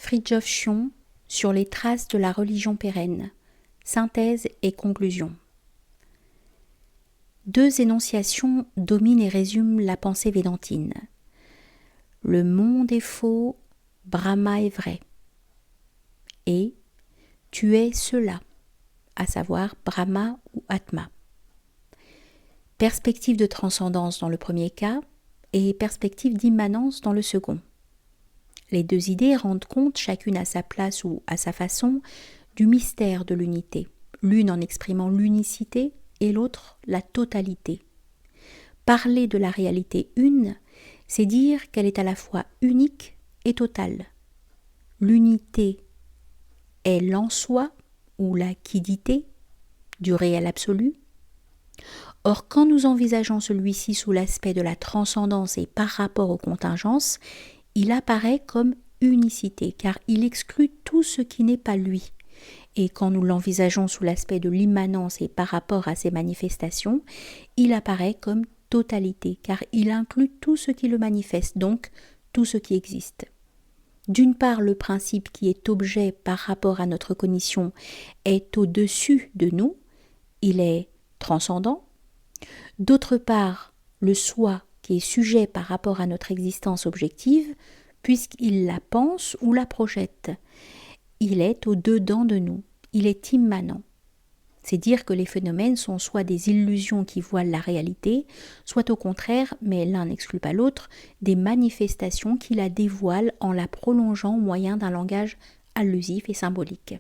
Fridtjof Schion sur les traces de la religion pérenne. Synthèse et conclusion. Deux énonciations dominent et résument la pensée védantine. Le monde est faux, Brahma est vrai. Et tu es cela, à savoir Brahma ou Atma. Perspective de transcendance dans le premier cas et perspective d'immanence dans le second. Les deux idées rendent compte, chacune à sa place ou à sa façon, du mystère de l'unité, l'une en exprimant l'unicité et l'autre la totalité. Parler de la réalité une, c'est dire qu'elle est à la fois unique et totale. L'unité est l'en-soi ou la quiddité du réel absolu. Or, quand nous envisageons celui-ci sous l'aspect de la transcendance et par rapport aux contingences, il apparaît comme unicité, car il exclut tout ce qui n'est pas lui. Et quand nous l'envisageons sous l'aspect de l'immanence et par rapport à ses manifestations, il apparaît comme totalité, car il inclut tout ce qui le manifeste, donc tout ce qui existe. D'une part, le principe qui est objet par rapport à notre cognition est au-dessus de nous, il est transcendant. D'autre part, le soi qui est sujet par rapport à notre existence objective, puisqu'il la pense ou la projette. Il est au-dedans de nous, il est immanent. C'est dire que les phénomènes sont soit des illusions qui voilent la réalité, soit au contraire, mais l'un n'exclut pas l'autre, des manifestations qui la dévoilent en la prolongeant au moyen d'un langage allusif et symbolique.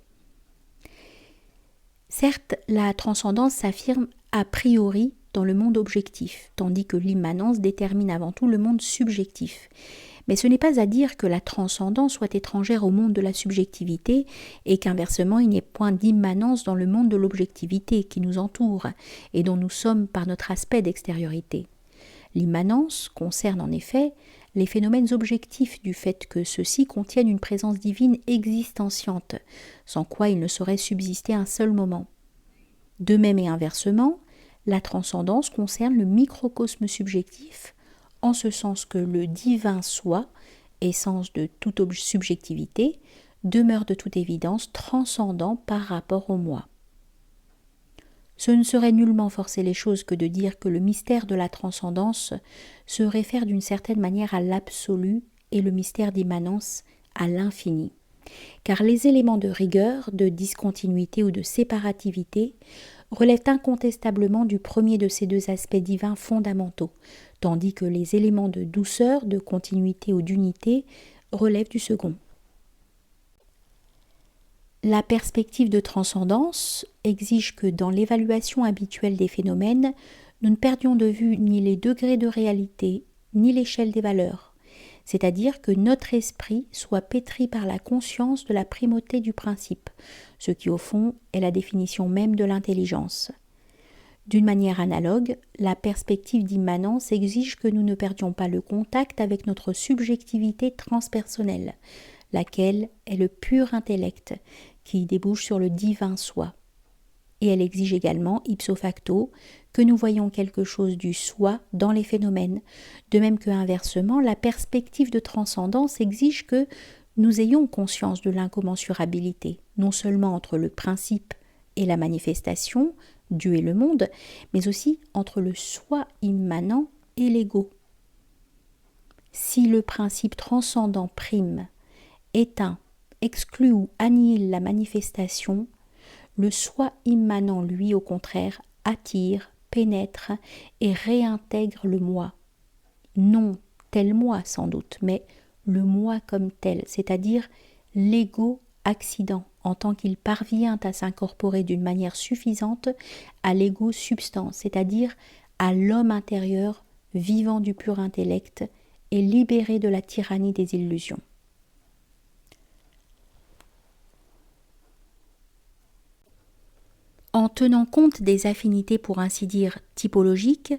Certes, la transcendance s'affirme a priori dans le monde objectif, tandis que l'immanence détermine avant tout le monde subjectif. Mais ce n'est pas à dire que la transcendance soit étrangère au monde de la subjectivité et qu'inversement il n'y ait point d'immanence dans le monde de l'objectivité qui nous entoure et dont nous sommes par notre aspect d'extériorité. L'immanence concerne en effet les phénomènes objectifs du fait que ceux-ci contiennent une présence divine existentiante, sans quoi il ne saurait subsister un seul moment. De même et inversement, la transcendance concerne le microcosme subjectif, en ce sens que le divin soi, essence de toute subjectivité, demeure de toute évidence transcendant par rapport au moi. Ce ne serait nullement forcer les choses que de dire que le mystère de la transcendance se réfère d'une certaine manière à l'absolu et le mystère d'immanence à l'infini. Car les éléments de rigueur, de discontinuité ou de séparativité relèvent incontestablement du premier de ces deux aspects divins fondamentaux, tandis que les éléments de douceur, de continuité ou d'unité relèvent du second. La perspective de transcendance exige que dans l'évaluation habituelle des phénomènes, nous ne perdions de vue ni les degrés de réalité, ni l'échelle des valeurs, c'est-à-dire que notre esprit soit pétri par la conscience de la primauté du principe, ce qui au fond est la définition même de l'intelligence. D'une manière analogue, la perspective d'immanence exige que nous ne perdions pas le contact avec notre subjectivité transpersonnelle, laquelle est le pur intellect, qui débouche sur le divin soi. Et elle exige également, ipso facto, que nous voyons quelque chose du soi dans les phénomènes, de même que inversement, la perspective de transcendance exige que nous ayons conscience de l'incommensurabilité, non seulement entre le principe et la manifestation, Dieu et le monde, mais aussi entre le soi immanent et l'ego. Si le principe transcendant prime, éteint, exclut ou annihile la manifestation, le soi immanent, lui, au contraire, attire, pénètre et réintègre le moi. Non tel moi sans doute, mais le moi comme tel, c'est-à-dire l'ego accident, en tant qu'il parvient à s'incorporer d'une manière suffisante à l'ego substance, c'est-à-dire à l'homme intérieur vivant du pur intellect et libéré de la tyrannie des illusions. En tenant compte des affinités pour ainsi dire typologiques,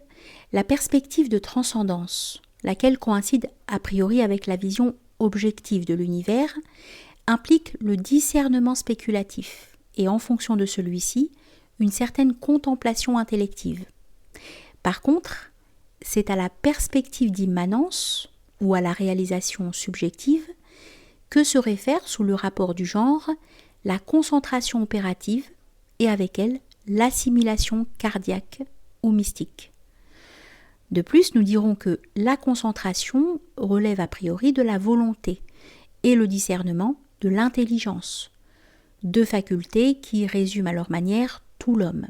la perspective de transcendance, laquelle coïncide a priori avec la vision objective de l'univers, implique le discernement spéculatif et en fonction de celui-ci, une certaine contemplation intellective. Par contre, c'est à la perspective d'immanence ou à la réalisation subjective que se réfère sous le rapport du genre la concentration opérative et avec elle l'assimilation cardiaque ou mystique. De plus, nous dirons que la concentration relève a priori de la volonté et le discernement de l'intelligence, deux facultés qui résument à leur manière tout l'homme.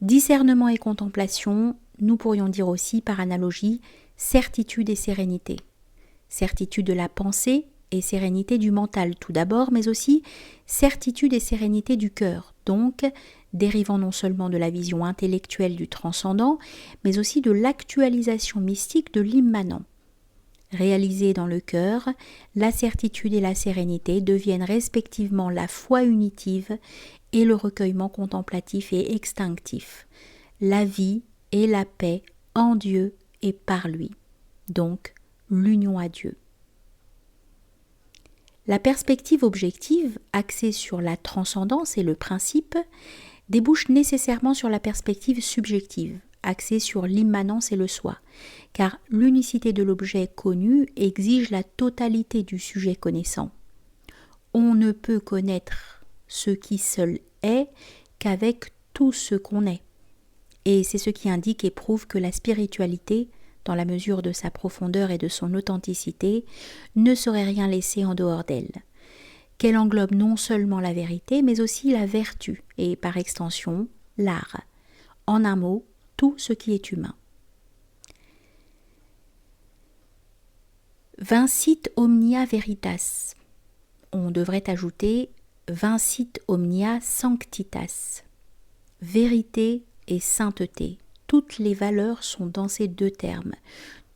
Discernement et contemplation, nous pourrions dire aussi par analogie certitude et sérénité. Certitude de la pensée et sérénité du mental tout d'abord, mais aussi certitude et sérénité du cœur, donc dérivant non seulement de la vision intellectuelle du transcendant, mais aussi de l'actualisation mystique de l'immanent. Réalisées dans le cœur, la certitude et la sérénité deviennent respectivement la foi unitive et le recueillement contemplatif et extinctif, la vie et la paix en Dieu et par lui, donc l'union à Dieu. La perspective objective, axée sur la transcendance et le principe, débouche nécessairement sur la perspective subjective, axée sur l'immanence et le soi, car l'unicité de l'objet connu exige la totalité du sujet connaissant. On ne peut connaître ce qui seul est qu'avec tout ce qu'on est. Et c'est ce qui indique et prouve que la spiritualité, dans la mesure de sa profondeur et de son authenticité, ne saurait rien laisser en dehors d'elle. Qu'elle englobe non seulement la vérité, mais aussi la vertu, et par extension, l'art. En un mot, tout ce qui est humain. Vincit omnia veritas. On devrait ajouter vincit omnia sanctitas. Vérité et sainteté. Toutes les valeurs sont dans ces deux termes.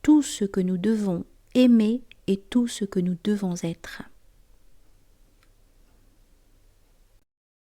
Tout ce que nous devons aimer et tout ce que nous devons être.